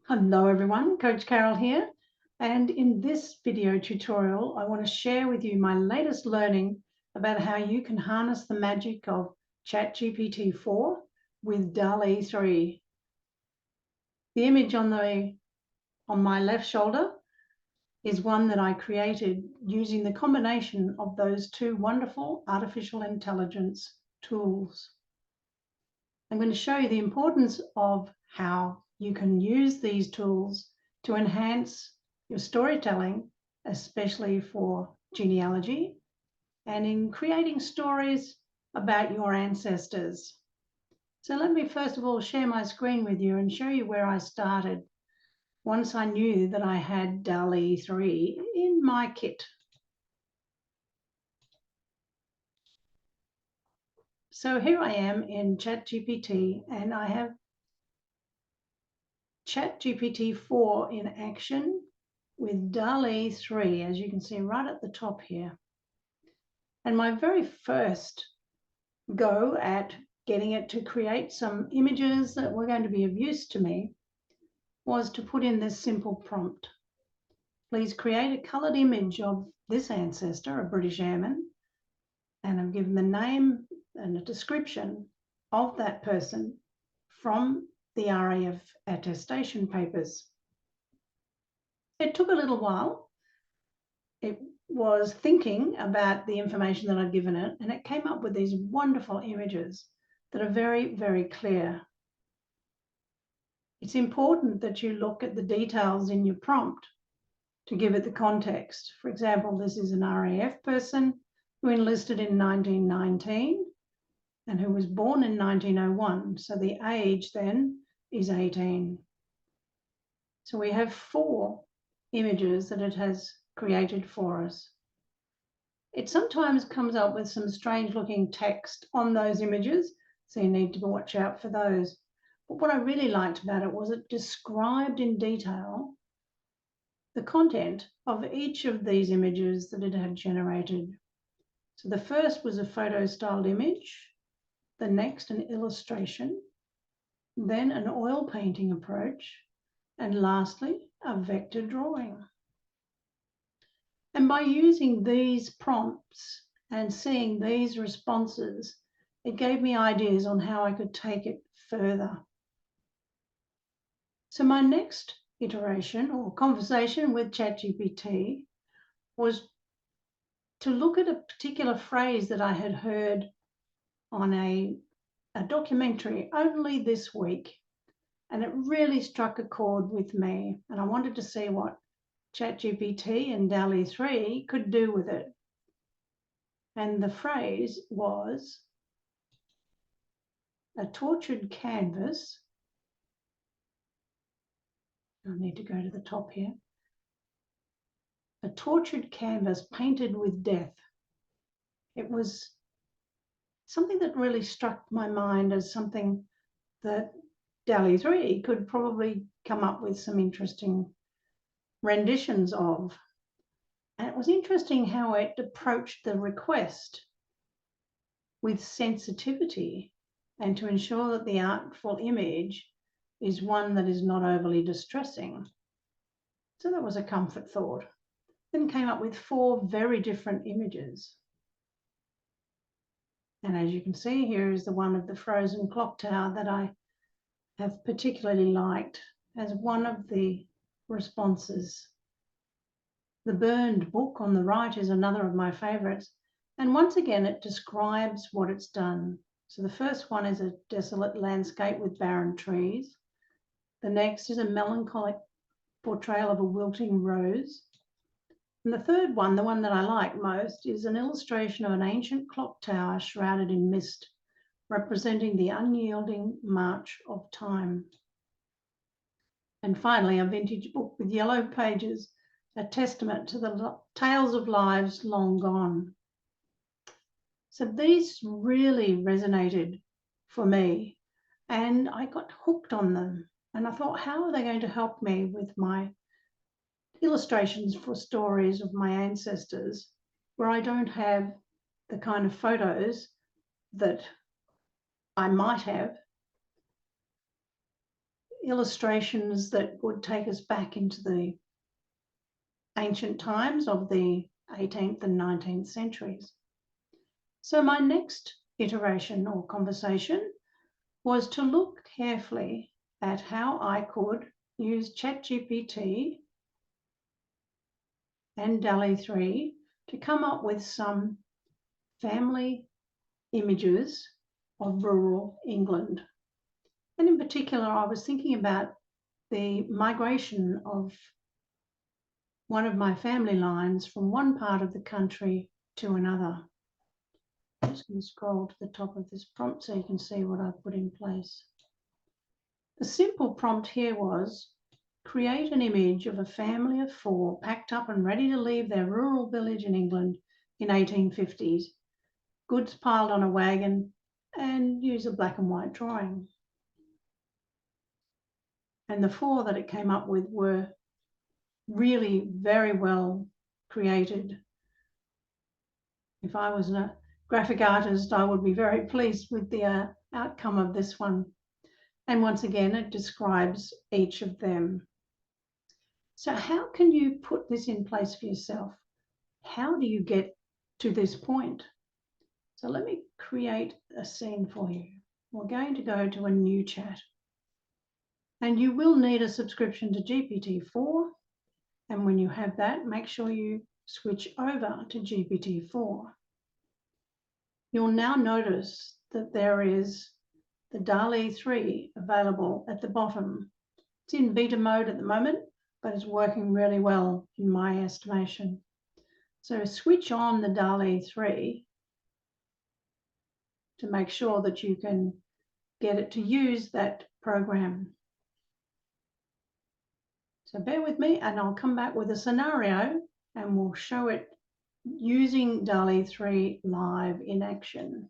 Hello everyone, Coach Carol here, and in this video tutorial I want to share with you my latest learning about how you can harness the magic of Chat GPT-4 with DALL-E3. The image on my left shoulder is one that I created using the combination of those two wonderful artificial intelligence tools. I'm going to show you the importance of how you can use these tools to enhance your storytelling, especially for genealogy, and in creating stories about your ancestors. So let me first of all share my screen with you and show you where I started once I knew that I had DALL-E3 in my kit. So here I am in ChatGPT, and I have Chat GPT-4 in action with DALL-E3, as you can see right at the top here. And my very first go at getting it to create some images that were going to be of use to me was to put in this simple prompt. Please create a coloured image of this ancestor, a British airman, and I've given the name and a description of that person from the RAF attestation papers. It took a little while. It was thinking about the information that I'd given it, and it came up with these wonderful images that are very, very clear. It's important that you look at the details in your prompt to give it the context. For example, this is an RAF person who enlisted in 1919 and who was born in 1901. So the age then is 18. So we have 4 images that it has created for us. It sometimes comes up with some strange looking text on those images, so you need to watch out for those. But what I really liked about it was it described in detail the content of each of these images that it had generated. So the first was a photo styled image, the next an illustration, then an oil painting approach, and lastly a vector drawing. And by using these prompts and seeing these responses, it gave me ideas on how I could take it further. So my next iteration or conversation with ChatGPT was to look at a particular phrase that I had heard on a documentary only this week, and it really struck a chord with me, and I wanted to see what ChatGPT and DALL-E3 could do with it. And the phrase was a tortured canvas. I need to go to the top here. A tortured canvas painted with death. It was something that really struck my mind as something that DALL-E3 could probably come up with some interesting renditions of. And it was interesting how it approached the request with sensitivity and to ensure that the artful image is one that is not overly distressing. So that was a comfort thought. Then came up with 4 very different images. And as you can see, here is the one of the frozen clock tower that I have particularly liked as one of the responses. The burned book on the right is another of my favourites. And once again, it describes what it's done. So the first one is a desolate landscape with barren trees. The next is a melancholic portrayal of a wilting rose. And the third one, the one that I like most, is an illustration of an ancient clock tower shrouded in mist, representing the unyielding march of time. And finally, a vintage book with yellow pages, a testament to the tales of lives long gone. So these really resonated for me, and I got hooked on them. And I thought, how are they going to help me with my illustrations for stories of my ancestors where I don't have the kind of photos that I might have illustrations that would take us back into the ancient times of the 18th and 19th centuries. So my next iteration or conversation was to look carefully at how I could use Chat GPT and DALL-E3 to come up with some family images of rural England. And in particular, I was thinking about the migration of one of my family lines from one part of the country to another. I'm just going to scroll to the top of this prompt so you can see what I've put in place. The simple prompt here was, create an image of a family of 4 packed up and ready to leave their rural village in England in 1850s. Goods piled on a wagon, and use a black and white drawing. And the 4 that it came up with were really very well created. If I was a graphic artist, I would be very pleased with the outcome of this one. And once again, it describes each of them. So how can you put this in place for yourself? How do you get to this point? So let me create a scene for you. We're going to go to a new chat. And you will need a subscription to GPT-4. And when you have that, make sure you switch over to GPT-4. You'll now notice that there is the DALL-E3 available at the bottom. It's in beta mode at the moment, but it's working really well in my estimation. So switch on the DALL-E3 to make sure that you can get it to use that program. So bear with me and I'll come back with a scenario and we'll show it using DALL-E3 live in action.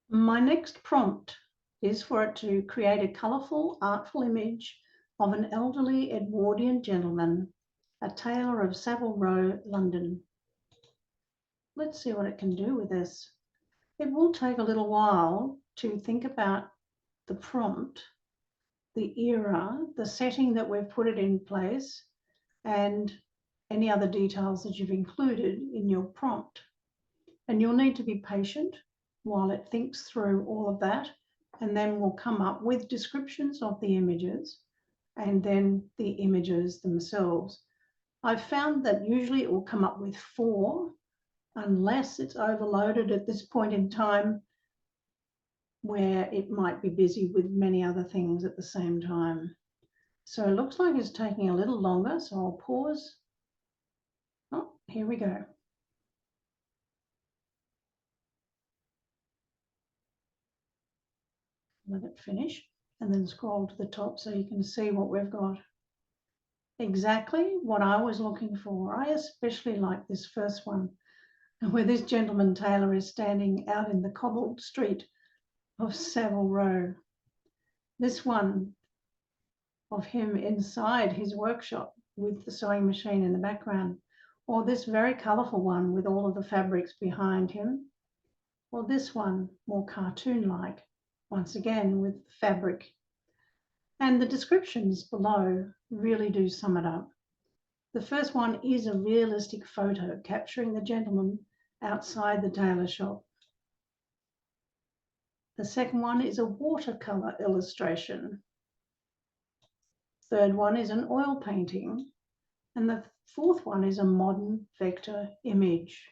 My next prompt is for it to create a colourful, artful image of an elderly Edwardian gentleman, a tailor of Savile Row, London. Let's see what it can do with this. It will take a little while to think about the prompt, the era, the setting that we've put it in place, and any other details that you've included in your prompt. And you'll need to be patient while it thinks through all of that, and then we'll come up with descriptions of the images and then the images themselves. I've found that usually it will come up with 4 unless it's overloaded at this point in time where it might be busy with many other things at the same time. So it looks like it's taking a little longer, so I'll pause. Oh, here we go. Let it finish and then scroll to the top so you can see what we've got. Exactly what I was looking for. I especially like this first one, where this gentleman tailor is standing out in the cobbled street of Savile Row. This one of him inside his workshop with the sewing machine in the background, or this very colourful one with all of the fabrics behind him, or this one more cartoon-like, once again with fabric. And the descriptions below really do sum it up. The first one is a realistic photo capturing the gentleman outside the tailor shop. The second one is a watercolour illustration. Third one is an oil painting. And the fourth one is a modern vector image.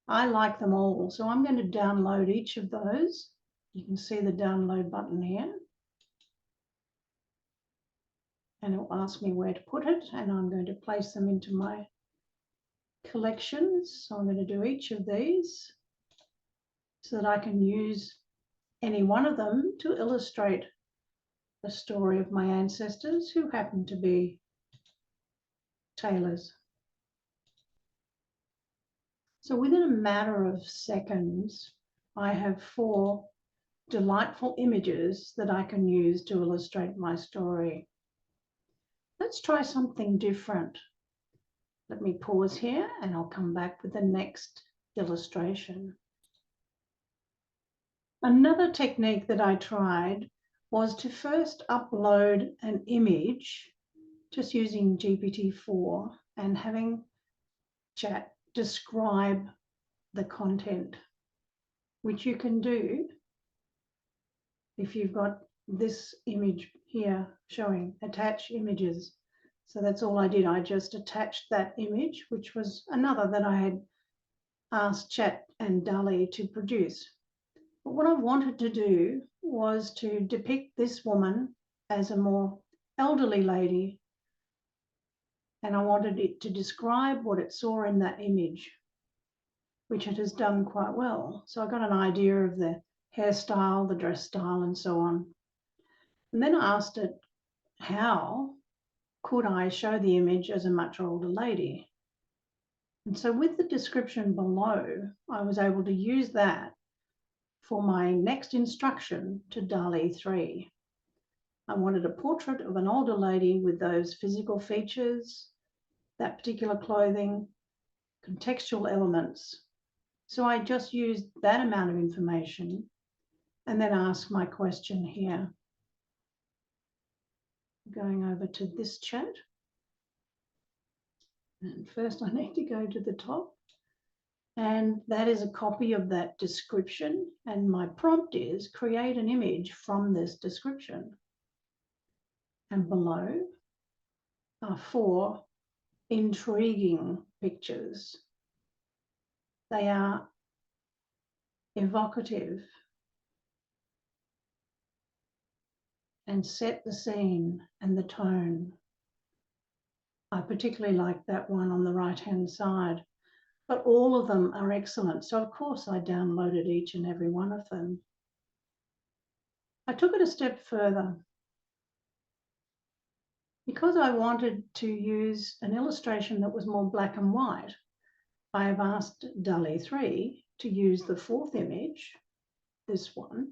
I like them all, so I'm going to download each of those. You can see the download button here. And it will ask me where to put it, and I'm going to place them into my collections. So I'm going to do each of these so that I can use any one of them to illustrate the story of my ancestors who happen to be tailors. So within a matter of seconds, I have 4 delightful images that I can use to illustrate my story. Let's try something different. Let me pause here and I'll come back with the next illustration. Another technique that I tried was to first upload an image just using GPT-4 and having Chat describe the content, which you can do if you've got this image here showing attach images. So that's all I did. I just attached that image, which was another that I had asked Chat and DALL-E to produce. But what I wanted to do was to depict this woman as a more elderly lady, and I wanted it to describe what it saw in that image, which it has done quite well. So I got an idea of the hairstyle, the dress style, and so on. And then I asked it, how could I show the image as a much older lady? And so with the description below, I was able to use that for my next instruction to DALL-E3. I wanted a portrait of an older lady with those physical features, that particular clothing, contextual elements. So I just used that amount of information and then asked my question here. Going over to this chat. And first I need to go to the top. And that is a copy of that description. And my prompt is create an image from this description. And below are 4 intriguing pictures. They are evocative and set the scene and the tone. I particularly like that one on the right-hand side, but all of them are excellent. So of course I downloaded each and every one of them. I took it a step further. Because I wanted to use an illustration that was more black and white, I have asked DALL-E3 to use the 4th image, this one,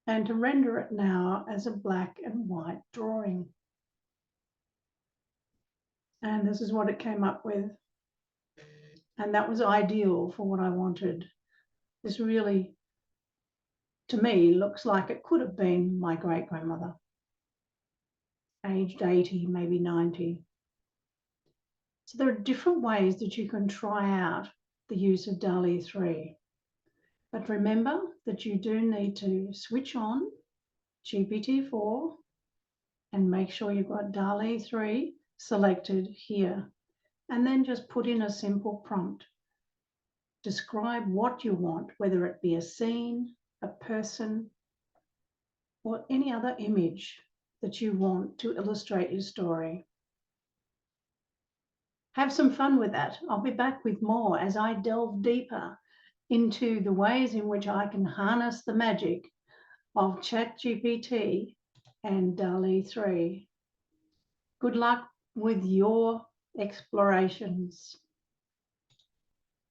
and to render it now as a black and white drawing. And this is what it came up with. And that was ideal for what I wanted. This really, to me, looks like it could have been my great-grandmother, aged 80, maybe 90. So there are different ways that you can try out the use of DALL-E3. But remember that you do need to switch on GPT-4 and make sure you've got DALL-E3 selected here. And then just put in a simple prompt. Describe what you want, whether it be a scene, a person, or any other image that you want to illustrate your story. Have some fun with that. I'll be back with more as I delve deeper into the ways in which I can harness the magic of Chat GPT and DALL-E3. Good luck with your explorations.